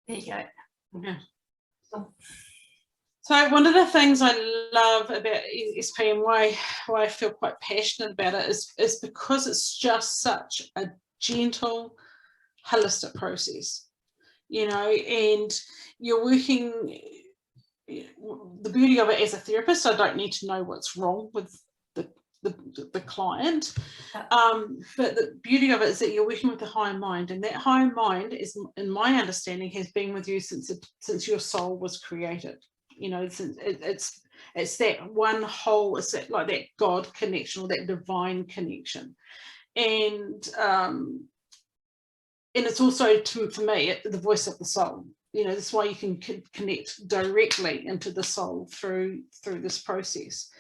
There you go. Yeah. So one of the things I love about ESP and why I feel quite passionate about it is because it's just such a gentle, holistic process, you know, and you're working, the beauty of it as a therapist, I don't need to know what's wrong with the client, but the beauty of it is that you're working with the higher mind, and that higher mind is, in my understanding, has been with you since your soul was created. You know, it's that one whole, it's that, like that God connection or that divine connection, and it's also, for me, the voice of the soul. You know, that's why you can connect directly into the soul through this process,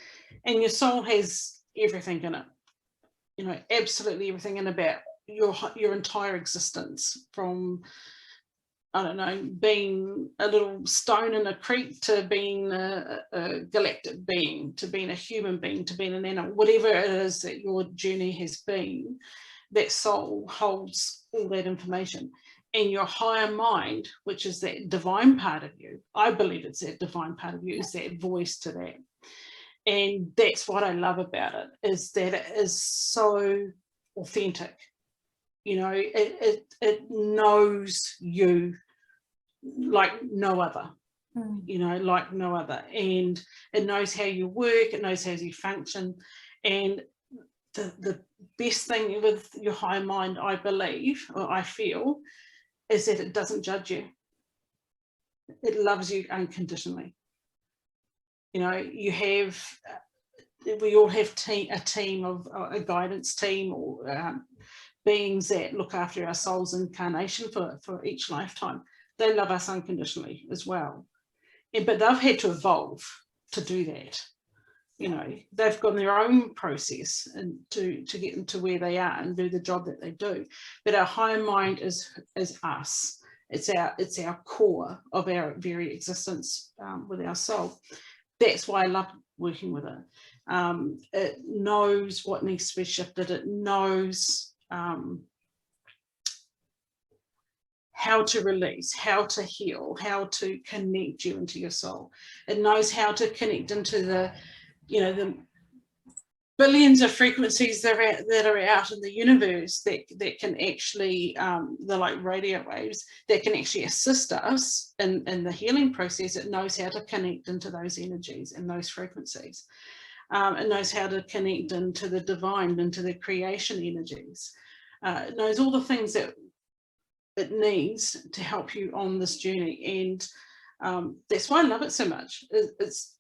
and your soul has everything in it. You know, absolutely everything in about your entire existence, from, I don't know, being a little stone in a creek to being a galactic being, to being a human being, to being an animal, whatever it is that your journey has been, that soul holds all that information. And your higher mind, which is that divine part of you, I believe it's that divine part of you, is that voice to that. And that's what I love about it, is that it is so authentic. You know, it knows you like no other, you know, like no other. And it knows how you work, it knows how you function. And the best thing with your higher mind, I believe, or I feel, is that it doesn't judge you. It loves you unconditionally. You know, you have, we all have a team of a guidance team, or beings that look after our soul's incarnation for each lifetime. They love us unconditionally as well. But they've had to evolve to do that. You know, they've got their own process and to get them to where they are and do the job that they do. But our higher mind is us. It's our core of our very existence with our soul. That's why I love working with it. It knows what needs to be shifted. It knows how to release, how to heal, how to connect you into your soul. It knows how to connect into the, you know, the billions of frequencies that are out in the universe that can actually, they're like radio waves, that can actually assist us in the healing process. It knows how to connect into those energies and those frequencies. It knows how to connect into the divine, into the creation energies. It knows all the things that it needs to help you on this journey. And that's why I love it so much. It's,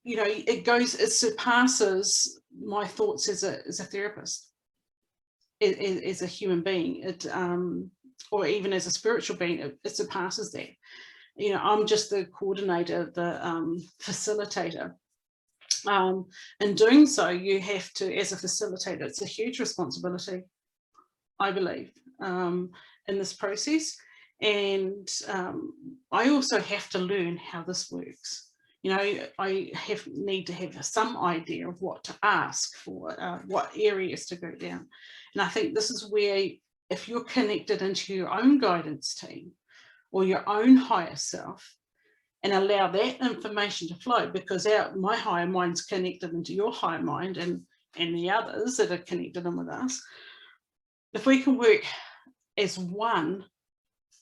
you know, it surpasses my thoughts as a therapist, as a human being, or even as a spiritual being. It surpasses that. You know, I'm just the coordinator, the facilitator. In doing so, you have to, as a facilitator, it's a huge responsibility, I believe, in this process. And I also have to learn how this works. You know, I need to have some idea of what to ask for, what areas to go down. And I think this is where, if you're connected into your own guidance team or your own higher self, and allow that information to flow, because my higher mind's connected into your higher mind and the others that are connected in with us. If we can work as one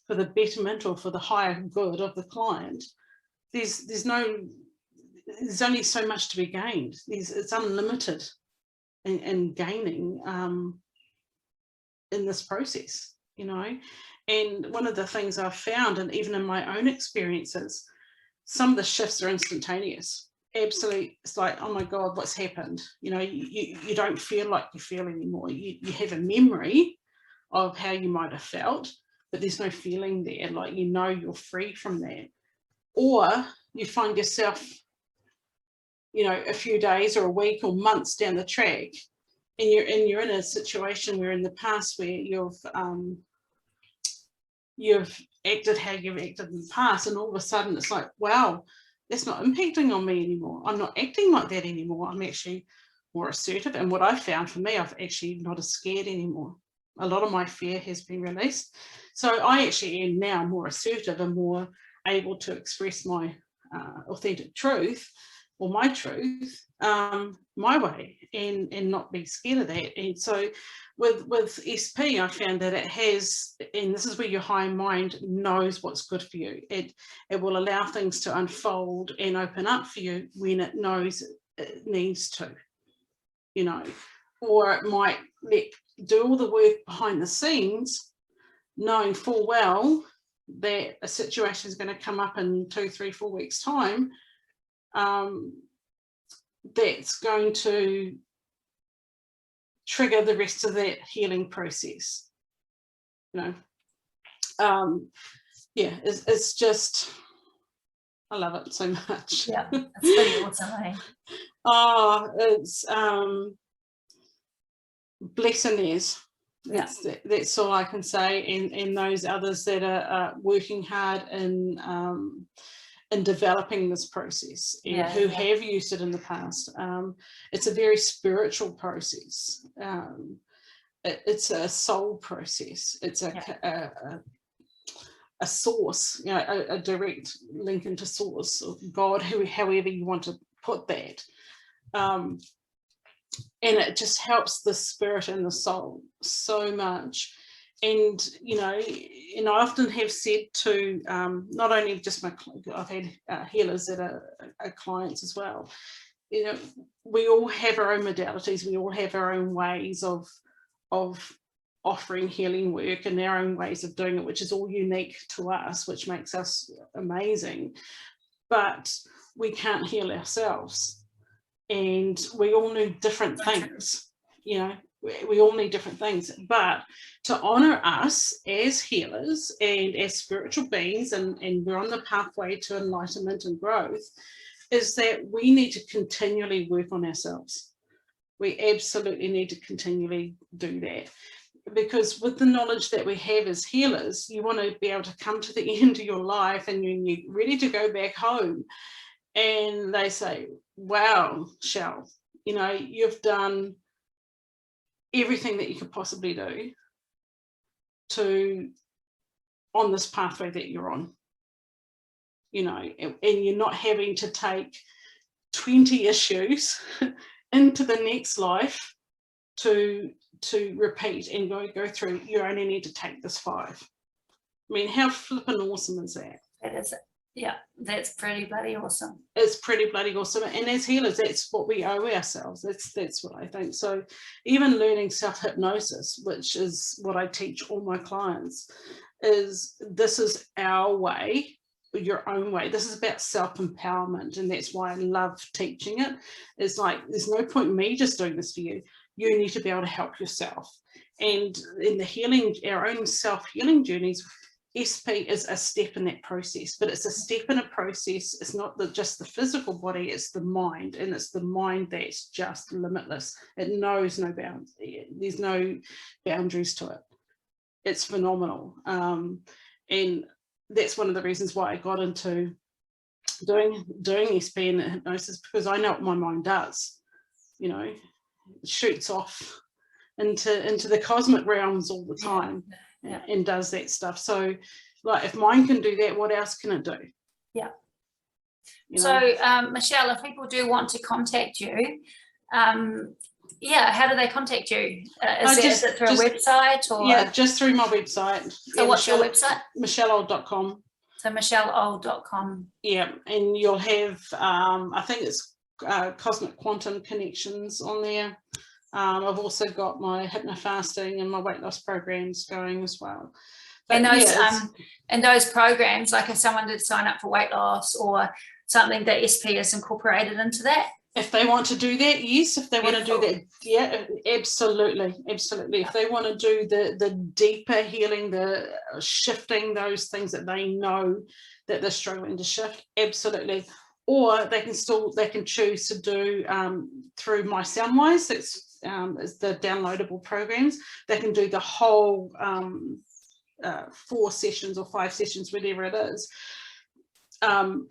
for the betterment or for the higher good of the client, there's only so much to be gained. It's unlimited in gaining in this process, you know. And one of the things I've found, and even in my own experiences, some of the shifts are instantaneous. Absolutely, it's like, oh my God, what's happened? You know, you don't feel like you feel anymore. You have a memory of how you might have felt, but there's no feeling there. Like, you know, you're free from that. Or you find yourself, you know, a few days or a week or months down the track, and you're in a situation where in the past where you've acted how you've acted in the past, and all of a sudden it's like, wow, that's not impacting on me anymore. I'm not acting like that anymore. I'm actually more assertive. And what I found for me, I've actually not as scared anymore. a lot of my fear has been released. So I actually am now more assertive and more able to express my authentic truth, or my truth, my way, and not be scared of that. And so with SP, I found that it has, and this is where your higher mind knows what's good for you. It will allow things to unfold and open up for you when it knows it needs to, you know, or it might do all the work behind the scenes, knowing full well that a situation is going to come up in 2, 3, 4 weeks' time, that's going to trigger the rest of that healing process. You know, yeah, it's just, I love it so much. Yeah, that's pretty awesome, eh? Oh, it's blessings. That's all I can say, and those others that are working hard in developing this process, and who have used it in the past. It's a very spiritual process. It's a soul process. It's a source, you know, a direct link into source, or God, however you want to put that. And it just helps the spirit and the soul so much. And, you know, and I often have said to not only just I've had healers that are clients as well, you know, we all have our own modalities, we all have our own ways of offering healing work and our own ways of doing it, which is all unique to us, which makes us amazing. But we can't heal ourselves. And we all need different things, you know, we all need different things. But to honor us as healers and as spiritual beings, and we're on the pathway to enlightenment and growth, is that we need to continually work on ourselves. We absolutely need to continually do that, because with the knowledge that we have as healers, you want to be able to come to the end of your life and you're ready to go back home, and they say, wow, Shell, you know, you've done everything that you could possibly do on this pathway that you're on, you know, and you're not having to take 20 issues into the next life to repeat and go through. You only need to take this 5. I mean, how flippin' awesome is that? That is it. Yeah, that's pretty bloody awesome. It's pretty bloody awesome. And as healers, that's what we owe ourselves. That's what I think. So even learning self-hypnosis, which is what I teach all my clients, is this is our way, your own way. This is about self-empowerment, and that's why I love teaching it. It's like, there's no point in me just doing this for you. You need to be able to help yourself. And in the healing, our own self-healing journeys, SP is a step in that process, but it's a step in a process. It's not just the physical body, it's the mind, and it's the mind that's just limitless. It knows no bounds. There's no boundaries to it. It's phenomenal. And that's one of the reasons why I got into doing SP and hypnosis, because I know what my mind does. You know, it shoots off into the cosmic realms all the time. Yeah. And does that stuff. So like, if mine can do that, what else can it do? Yeah. You know? So Michelle, if people do want to contact you, yeah, how do they contact you? Is it through a website, or? Yeah, just through my website. So what's your website? michelleold.com. So michelleold.com. Yeah, and you'll have I think it's Cosmic Quantum Connections on there. I've also got my hypnofasting and my weight loss programs going as well. But and those programs, like if someone did sign up for weight loss or something, that SP is incorporated into that? If they want to do that, yes. If they want to do that, yeah, absolutely. If they want to do the deeper healing, the shifting those things that they know that they're struggling to shift, absolutely. Or they can choose to do through my Soundwise. That's is the downloadable programs. They can do the whole 4 sessions or 5 sessions, whatever it is,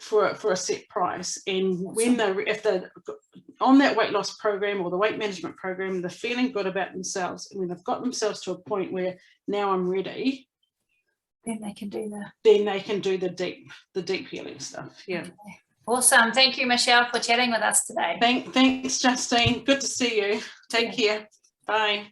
for a set price. And when if they're on that weight loss program or the weight management program, they're feeling good about themselves, and when they've got themselves to a point where now I'm ready, then they can do the deep healing stuff. Yeah. Okay. Awesome. Thank you, Michelle, for chatting with us today. Thanks, Justine. Good to see you. Take care. Bye.